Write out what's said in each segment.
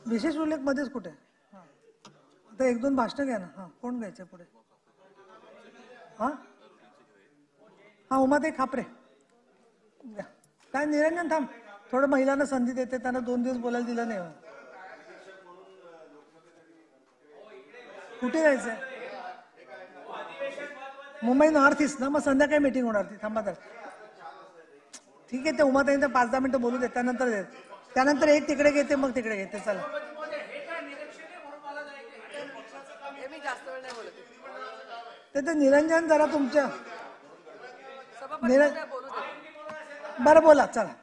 विशेष उल्लेख मध्येच कुठे? आता एक दोन भाषण घ्या ना. हा, कोण घ्यायचं पुढे? हा उमाताई खापरे काय? निरंजन थांब, थोडं महिलांना संधी देते, त्यांना 2 दिवस बोलायला दिलं नाही. कुठे जायचंय? मुंबई नॉर्थ ईस्ट ना, मग संध्याकाळी मीटिंग होणार ती. थांबा तर. ठीक आहे, ते उमाताईंना 5-10 मिनिटं बोलू दे, त्यानंतर एक तिकडे घेते, मग तिकडे घेते. चला. ते निरंजन जरा तुमच्या बरं बोला, चला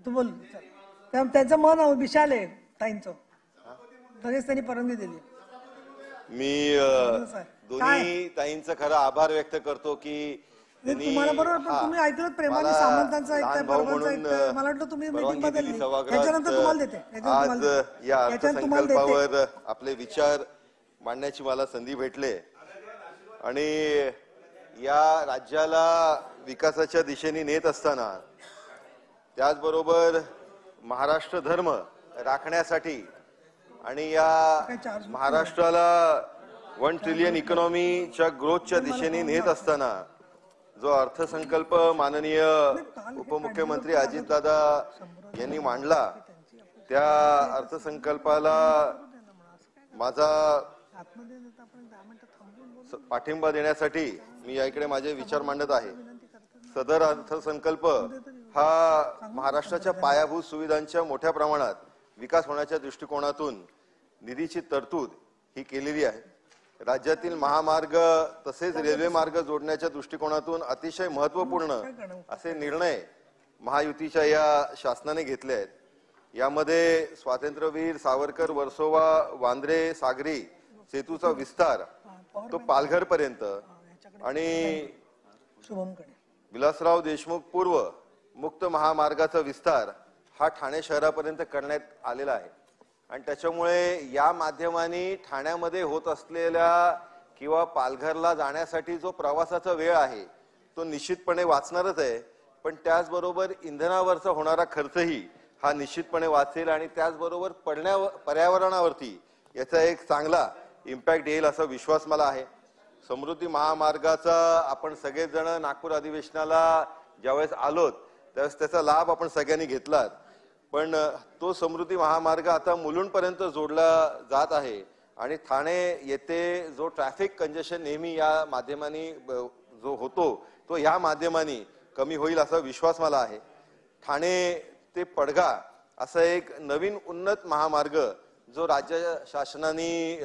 तू बोल. त्यांचं मन विशाल आहे ताईंचं, लगेच त्यांनी परवानगी दिली. मी दोन्ही ताईंचा खरा आभार व्यक्त करतो की तुम्हाला बरोबर, पण तुम्ही ऐकलं प्रेमाने सामंतांचं ऐकताय, बरोबरचं ऐकताय. मला वाटलं तुम्ही मीटिंग बदलली, त्याच्यानंतर तुम्हाला देते. आज या अर्थसंकल्पावर आपले विचार मांडण्याची मला संधी भेटले आणि या राज्याला विकासाच्या दिशेने नेत असताना त्याचबरोबर महाराष्ट्र धर्म राखण्यासाठी आणि या महाराष्ट्राला 1 ट्रिलियन इकॉनॉमीच्या ग्रोथच्या दिशेने नेत असताना जो अर्थसंकल्प माननीय उपमुख्यमंत्री अजितदादा यांनी मांडला, त्या अर्थसंकल्पाला माझा पाठिंबा देण्यासाठी मी याकडे माझे विचार मांडत आहे. सदर अर्थसंकल्प हा महाराष्ट्राच्या पायाभूत सुविधांच्या मोठ्या प्रमाणात विकास होण्याच्या दृष्टिकोनातून निधीची तरतूद ही केलेली आहे. राज्यातील महामार्ग तसेच रेल्वे मार्ग जोडण्याच्या दृष्टिकोनातून अतिशय महत्त्वपूर्ण असे निर्णय महायुतीच्या या शासनाने घेतले आहेत. यामध्ये स्वातंत्र्यवीर सावरकर वर्सोवा वांद्रे सागरी सेतूचा विस्तार तो पालघर पर्यंत आणि विलासराव देशमुख पूर्व मुक्त महामार्गाचा विस्तार हा ठाणे शहरापर्यंत करण्यात आलेला आहे. आणि त्याच्यामुळे या माध्यमाने ठाण्यामध्ये होत असलेल्या किंवा पालघरला जाण्यासाठी जो प्रवासाचा वेळ आहे तो निश्चितपणे वाचणारच आहे, पण त्याचबरोबर इंधनावरचा होणारा खर्चही हा निश्चितपणे वाचेल आणि त्याचबरोबर पर्यावरणावरती याचा एक चांगला इम्पॅक्ट येईल असा विश्वास मला आहे. समृद्धी महामार्गाचा आपण सगळेच जण नागपूर अधिवेशनाला ज्यावेळेस आलोत त्यावेळेस त्याचा लाभ आपण सगळ्यांनी घेतलात, पण तो समृद्धी महामार्ग आता मुलुंडपर्यंत जोडला जात आहे आणि ठाणे येथे जो ट्रॅफिक कंजेशन नेहमी या माध्यमाने जो होतो तो या माध्यमाने कमी होईल असा विश्वास मला आहे. ठाणे ते पडघा असा एक नवीन उन्नत महामार्ग जो राज्य शासनाने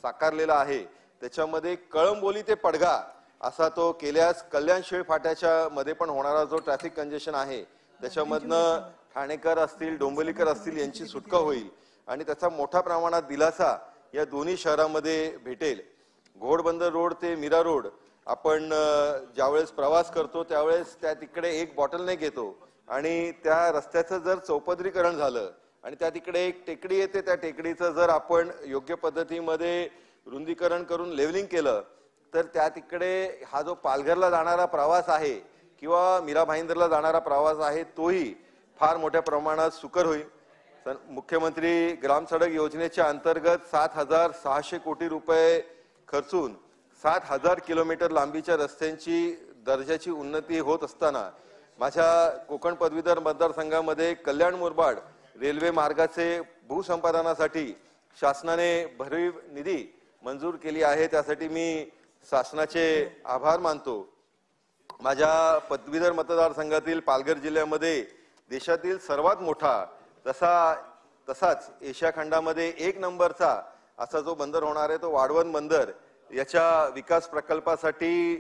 साकारलेला आहे, त्याच्यामध्ये कळंबोली ते पडघा असा तो केल्यास कल्याण शेळ फाट्याच्या मध्ये पण होणारा जो ट्रॅफिक कंजेशन आहे त्याच्यामधनं ठाणेकर असतील डोंबिवलीकर असतील यांची सुटका होईल आणि त्याचा मोठ्या प्रमाणात दिलासा या दोन्ही शहरांमध्ये भेटेल. घोडबंदर रोड ते मीरा रोड आपण ज्यावेळेस प्रवास करतो त्यावेळेस त्या तिकडे एक बॉटलनेक येतो आणि त्या रस्त्याचं जर चौपदरीकरण झालं आणि त्या तिकडे एक टेकडी येते, त्या टेकडीचं जर आपण योग्य पद्धतीमध्ये रुंदीकरण करून लेवलिंग केलं तर त्या तिकडे हा जो पालघरला जाणारा प्रवास आहे किंवा मीरा भाईंदरला जाणारा प्रवास आहे तोही फार मोठ्या प्रमाणात सुकर होईल. मुख्यमंत्री ग्राम सडक योजनेच्या अंतर्गत 7,600 कोटी रुपये खर्चून 7,000 किलोमीटर लांबीच्या रस्त्यांची दर्जाची उन्नती होत असताना माझ्या कोकण पदवीधर मतदारसंघामध्ये कल्याण मुरबाड रेल्वे मार्गाचे भूसंपादनासाठी शासनाने भरीव निधी मंजूर केली आहे. त्यासाठी मी शासनाचे आभार मानतो. माझ्या पदवीधर मतदारसंघातील पालघर जिल्ह्यामध्ये देशातील सर्वात मोठा तसाच एशिया खंडामध्ये 1 नंबरचा असा जो बंदर होणार आहे तो वाढवण बंदर याच्या विकास प्रकल्पासाठी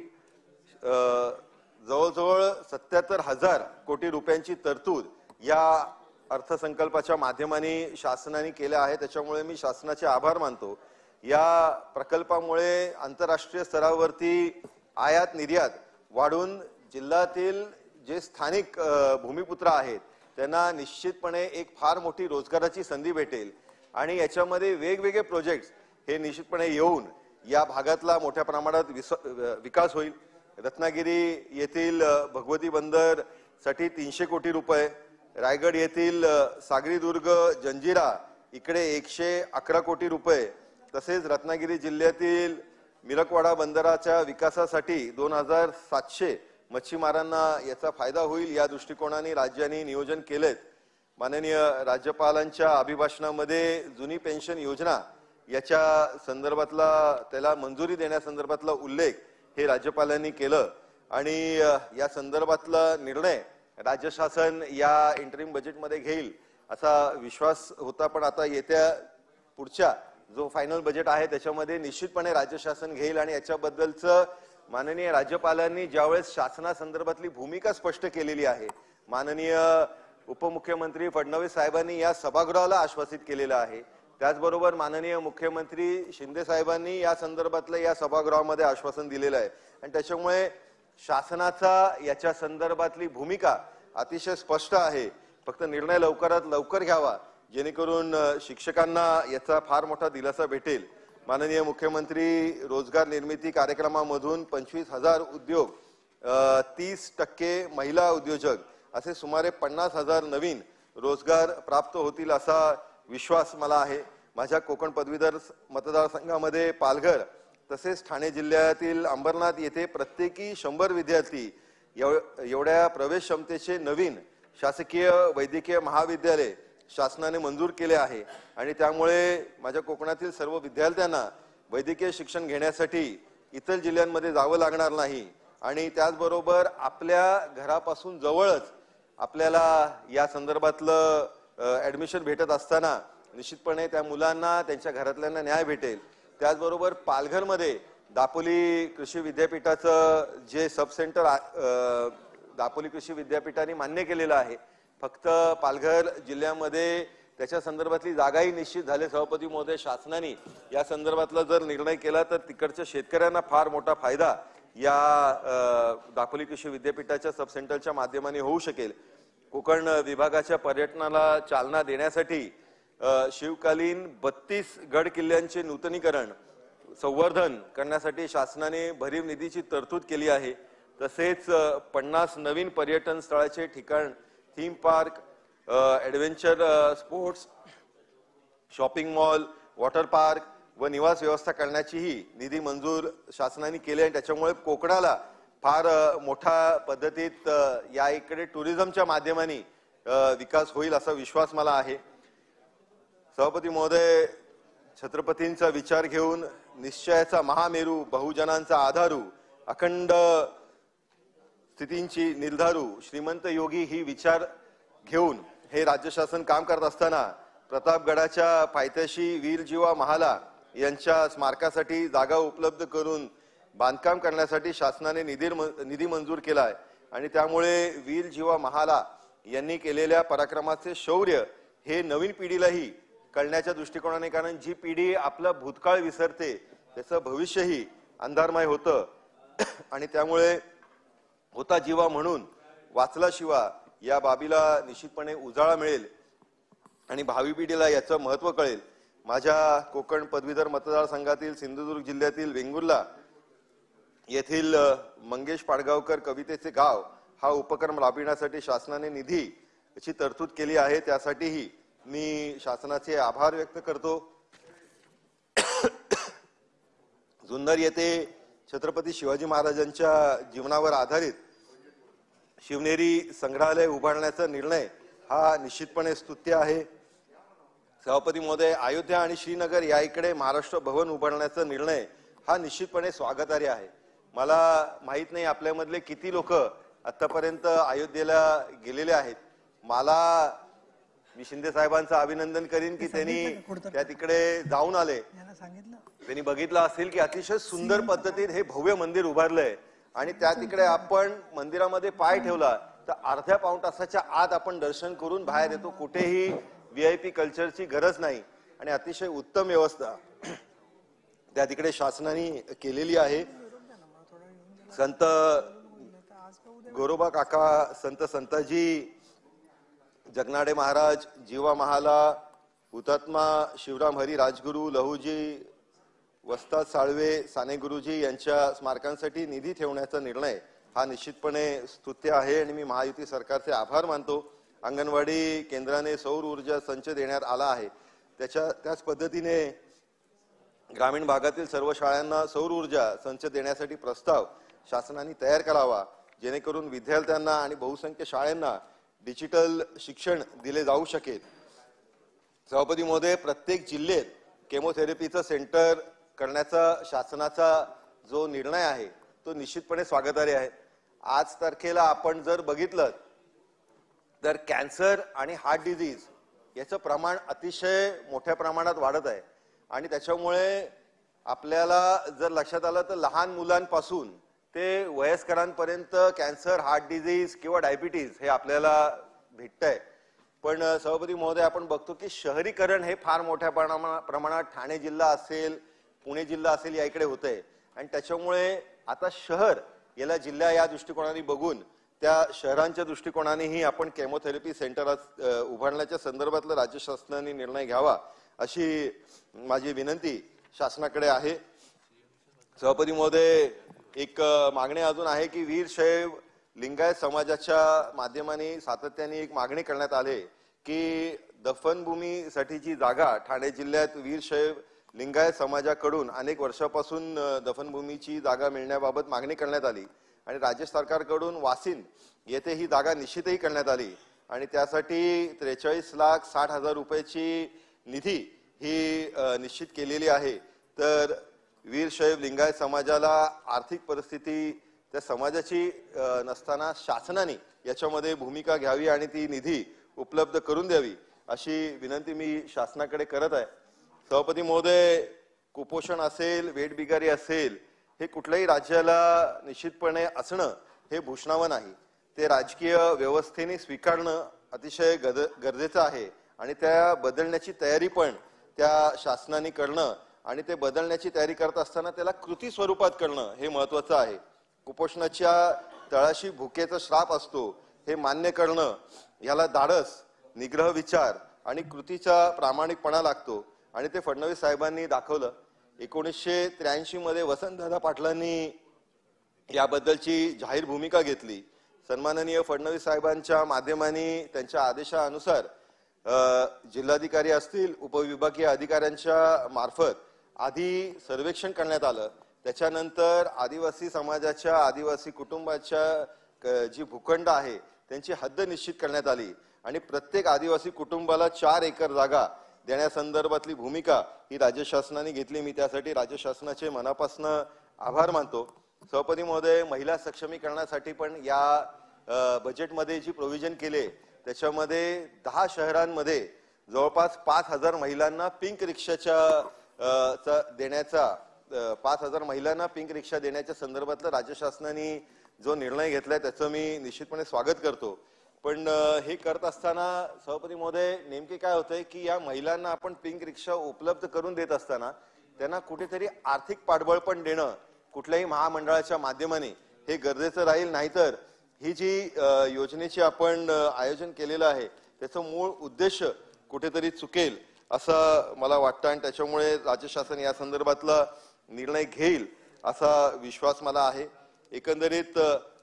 जवळजवळ 77,000 कोटी रुपयांची तरतूद या अर्थसंकल्पाच्या माध्यमाने शासनाने केल्या आहे. त्याच्यामुळे मी शासनाचे आभार मानतो. या प्रकल्पामुळे आंतरराष्ट्रीय स्तरावरती आयात निर्यात वाढून जिल्ह्यातील जे स्थानिक भूमिपुत्र आहेत त्यांना निश्चितपणे एक फार मोठी रोजगाराची संधी भेटेल आणि याच्यामध्ये वेगवेगळे प्रोजेक्ट्स हे निश्चितपणे येऊन या भागातला मोठ्या प्रमाणात विकास होईल. रत्नागिरी येथील भगवती बंदर साठी 300 कोटी रुपये, रायगड येथील सागरी दुर्ग जंजिरा इकडे 111 कोटी रुपये, तसेच रत्नागिरी जिल्ह्यातील मिरकवाडा बंदराच्या विकासासाठी 2700 मच्छीमारांना याचा फायदा होईल या दृष्टिकोनाने राज्याने नियोजन केलेत. माननीय राज्यपालांच्या अभिभाषणामध्ये जुनी पेन्शन योजना याच्या संदर्भातला त्याला मंजुरी देण्यासंदर्भातला उल्लेख हे राज्यपालांनी केलं आणि या संदर्भातला निर्णय राज्य शासन या इंटरिम बजेटमध्ये घेईल असा विश्वास होता. पण आता येत्या पुढच्या जो फायनल बजेट आहे त्याच्यामध्ये निश्चितपणे राज्य शासन घेईल आणि याच्याबद्दलचं माननीय राज्यपालांनी ज्यावेळेस शासनासंदर्भातली भूमिका स्पष्ट केलेली आहे, माननीय उपमुख्यमंत्री फडणवीस साहेबांनी या सभागृहाला आश्वासित केलेलं आहे, त्याचबरोबर माननीय मुख्यमंत्री शिंदे साहेबांनी या संदर्भातलं या सभागृहामध्ये आश्वासन दिलेलं आहे आणि त्याच्यामुळे शासनाचा याच्या संदर्भातली भूमिका अतिशय स्पष्ट आहे. फक्त निर्णय लवकरात लवकर घ्यावा जेणेकरून शिक्षकांना याचा फार मोठा दिलासा भेटेल. माननीय मुख्यमंत्री रोजगार निर्मिती कार्यक्रमामधून 25,000 उद्योग, 30% महिला उद्योजक असे सुमारे 50,000 नवीन रोजगार प्राप्त होतील असा विश्वास मला आहे. माझ्या कोकण पदवीधर मतदारसंघामध्ये पालघर तसेच ठाणे जिल्ह्यातील अंबरनाथ येथे प्रत्येकी 100 विद्यार्थी एवढ्या प्रवेश क्षमतेचे नवीन शासकीय वैद्यकीय महाविद्यालय शासनाने मंजूर केले आहे आणि त्यामुळे माझ्या कोकणातील सर्व विद्यार्थ्यांना वैद्यकीय शिक्षण घेण्यासाठी इतर जिल्ह्यांमध्ये जावं लागणार नाही आणि त्याचबरोबर आपल्या घरापासून जवळच आपल्याला या संदर्भातलं ऍडमिशन भेटत असताना निश्चितपणे त्या मुलांना त्यांच्या घरातल्यांना न्याय भेटेल. त्याचबरोबर पालघरमध्ये दापोली कृषी विद्यापीठाचं जे सब सेंटर दापोली कृषी विद्यापीठाने मान्य केलेलं आहे, फक्त पालघर जिल्ह्यामध्ये त्याच्या संदर्भातली जागाही निश्चित झाली. सभापती महोदय, शासनाने या संदर्भातला जर निर्णय केला तर तिकडच्या शेतकऱ्यांना फार मोठा फायदा या दापोली कृषी विद्यापीठाच्या सब सेंटरच्या माध्यमाने होऊ शकेल. कोकण विभागाच्या पर्यटनाला चालना देण्यासाठी शिवकालीन 32 गड किल्ल्यांचे नूतनीकरण संवर्धन करण्यासाठी शासनाने भरीव निधीची तरतूद केली आहे. तसेच 50 नवीन पर्यटन स्थळाचे ठिकाण, theme park, adventure sports, shopping mall, water park व निवास व्यवस्था करण्याचीही निधी मंजूर शासनाने केली आहे. त्याच्यामुळे कोकणाला फार मोठ्या पद्धतीत या इकडे टुरिझमच्या माध्यमाने विकास होईल असा विश्वास मला आहे. सभापती महोदय, छत्रपतींचा विचार घेऊन निश्चयाचा महामेरू, बहुजनांचा आधारू, अखंड स्थितींची निर्धारू, श्रीमंत योगी ही विचार घेऊन हे राज्य शासन काम करत असताना प्रतापगडाच्या पायथ्याशी वीरजीवा महाला यांच्या स्मारकासाठी जागा उपलब्ध करून बांधकाम करण्यासाठी शासनाने निधी मंजूर केला आहे आणि त्यामुळे वीरजीवा महाला यांनी केलेल्या पराक्रमाचे शौर्य हे नवीन पिढीलाही कळण्याच्या दृष्टिकोनाने, कारण जी पिढी आपला भूतकाळ विसरते त्याचं भविष्यही अंधारमय होतं आणि त्यामुळे होता जीवा म्हणून वाचला शिवा या बाबीला निश्चितपणे उजाळा मिळेल आणि भावी पिढीला याचं महत्त्व कळेल. माझ्या कोकण पदवीधर मतदारसंघातील सिंधुदुर्ग जिल्ह्यातील वेंगुर्ला येथील मंगेश पाडगावकर कवितेचे गाव हा उपक्रम राबविण्यासाठी शासनाने निधीची तरतूद केली आहे. त्यासाठीही मी शासनाचे आभार व्यक्त करतो. जुन्नर येथे छत्रपती शिवाजी महाराजांच्या जीवनावर आधारित शिवनेरी संग्रहालय उभारण्याचा निर्णय हा निश्चितपणे स्तुत्य आहे. सभापती महोदय, अयोध्या आणि श्रीनगर या इकडे महाराष्ट्र भवन उभारण्याचा निर्णय हा निश्चितपणे स्वागतार्ह आहे. मला माहित नाही आपल्यामधले किती लोक आतापर्यंत अयोध्येला गेलेले आहेत. मी शिंदे साहेबांचं अभिनंदन करीन की त्यांनी त्या तिकडे जाऊन आले, त्यांनी बघितलं असेल की अतिशय सुंदर पद्धतीत हे भव्य मंदिर उभारलंय आणि त्या तिकडे आपण मंदिरामध्ये पाय ठेवला तर अर्ध्या पाऊण तासाच्या आत आपण दर्शन करून बाहेर येतो. कुठेही VIP कल्चरची गरज नाही आणि अतिशय उत्तम व्यवस्था त्या तिकडे शासनाने केलेली आहे. संत गोरोबा काका, संत संताजी, जगनाडे महाराज, जीवा महाला, हुतात्मा शिवराम हरी राजगुरू, लहूजी, वस्ताद साळवे, साने गुरुजी यांच्या स्मारकांसाठी निधी ठेवण्याचा निर्णय हा निश्चितपणे स्तुत्य आहे आणि मी महायुती सरकारचे आभार मानतो. अंगणवाडी केंद्राने सौर ऊर्जा संच देण्यात आला आहे. त्याच पद्धतीने ग्रामीण भागातील सर्व शाळांना सौर ऊर्जा संच देण्यासाठी प्रस्ताव शासनाने तयार करावा, जेणेकरून विद्यार्थ्यांना आणि बहुसंख्य शाळांना डिजिटल शिक्षण दिले जाऊ शकेल. सभापती महोदय, प्रत्येक जिल्ह्यात केमोथेरपीचं सेंटर करण्याचा शासनाचा जो निर्णय आहे तो निश्चितपणे स्वागतार्ह आहे. आज तारखेला आपण जर बघितलं तर कॅन्सर आणि हार्ट डिझीज याचं प्रमाण अतिशय मोठ्या प्रमाणात वाढत आहे आणि त्याच्यामुळे आपल्याला जर लक्षात आलं तर लहान मुलांपासून ते वयस्करांपर्यंत कॅन्सर, हार्ट डिझीज किंवा डायबिटीज हे आपल्याला भेटतंय. पण सभापती महोदय, आपण बघतो की शहरीकरण हे फार मोठ्या प्रमाणात ठाणे जिल्हा असेल, पुणे जिल्हा असेल या इकडे होतंय आणि त्याच्यामुळे आता शहर याला जिल्हा या दृष्टिकोनाने बघून त्या शहरांच्या दृष्टिकोनानेही आपण केमोथेरपी सेंटर उभारण्याच्या संदर्भातला राज्य शासनाने निर्णय घ्यावा अशी माझी विनंती शासनाकडे आहे. सभापती महोदय, एक मागणी अजून आहे की वीरशैव लिंगायत समाजाच्या माध्यमाने सातत्याने एक मागणी करण्यात आली की दफनभूमीसाठीची जागा ठाणे जिल्ह्यात वीरशैव लिंगायत समाजाकडून अनेक वर्षापासून दफनभूमीची जागा मिळण्याबाबत मागणी करण्यात आली आणि राज्य सरकारकडून वासिन येथे ही जागा निश्चितही करण्यात आली आणि त्यासाठी 43,60,000 रुपयाची निधी ही निश्चित केलेली आहे. तर वीरशैव लिंगायत समाजाला आर्थिक परिस्थिती त्या समाजाची नसताना शासनाने याच्यामध्ये भूमिका घ्यावी आणि ती निधी उपलब्ध करून द्यावी अशी विनंती मी शासनाकडे करत आहे. सभापती महोदय, कुपोषण असेल, वेठबिगारी असेल, हे कुठल्याही राज्याला निश्चितपणे असणं हे भूषणावं नाही. ते राजकीय व्यवस्थेने स्वीकारणं अतिशय गरजेचं आहे आणि त्या बदलण्याची तयारी पण त्या शासनाने करणं आणि ते बदलण्याची तयारी करत असताना त्याला कृती स्वरूपात करणं हे महत्वाचं आहे. कुपोषणाच्या तळाशी भुकेचा श्राप असतो हे मान्य करणं, याला धाडस, निग्रह विचार आणि कृतीचा प्रामाणिकपणा लागतो आणि ते फडणवीस साहेबांनी दाखवलं. 1983 मध्ये वसंतदादा पाटलांनी याबद्दलची जाहीर भूमिका घेतली. सन्माननीय फडणवीस साहेबांच्या माध्यमाने त्यांच्या आदेशानुसार जिल्हाधिकारी असतील, उपविभागीय अधिकाऱ्यांच्या मार्फत आधी सर्वेक्षण करण्यात आलं. त्याच्यानंतर आदिवासी समाजाच्या, आदिवासी कुटुंबाच्या जी भूखंड आहे त्यांची हद्द निश्चित करण्यात आली आणि प्रत्येक आदिवासी कुटुंबाला 4 एकर जागा देण्यासंदर्भातली भूमिका ही राज्य शासनाने घेतली. मी त्यासाठी राज्य शासनाचे मनापासून आभार मानतो. सभापती महोदय, महिला सक्षमीकरणासाठी पण या बजेटमध्ये जी प्रोव्हिजन केले त्याच्यामध्ये 10 शहरांमध्ये जवळपास 5,000 महिलांना पिंक रिक्षाच्या देण्याचा 5,000 महिलांना पिंक रिक्षा देण्याच्या संदर्भातला राज्य शासनाने जो निर्णय घेतलाय त्याचं मी निश्चितपणे स्वागत करतो. पण हे करत असताना सभापती महोदय, नेमके काय होतंय की या महिलांना आपण पिंक रिक्षा उपलब्ध करून देत असताना त्यांना कुठेतरी आर्थिक पाठबळ पण देणं कुठल्याही महामंडळाच्या माध्यमाने हे गरजेचं राहील. नाहीतर ही जी योजनेची आपण आयोजन केलेलं आहे त्याचं मूळ उद्देश कुठेतरी चुकेल असं मला वाटतं आणि त्याच्यामुळे राज्य शासन या संदर्भातला निर्णय घेईल असा विश्वास मला आहे. एकंदरीत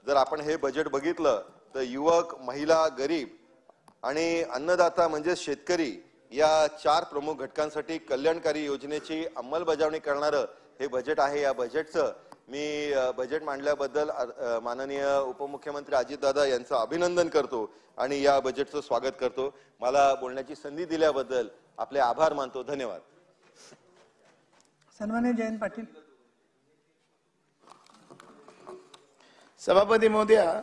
जर आपण हे बजेट बघितलं तर युवक, महिला, गरीब आणि अन्नदाता म्हणजे शेतकरी या 4 प्रमुख घटकांसाठी कल्याणकारी योजनेची अंमलबजावणी करणारं हे बजेट आहे. या बजेटचं मी बजेट मांडल्याबद्दल माननीय उपमुख्यमंत्री अजितदादा यांचं अभिनंदन करतो आणि या बजेटचं स्वागत करतो. मला बोलण्याची संधी दिल्याबद्दल आपले आभार मानतो. धन्यवाद. सन्माननीय जयंत पाटील. सभापती महोदया,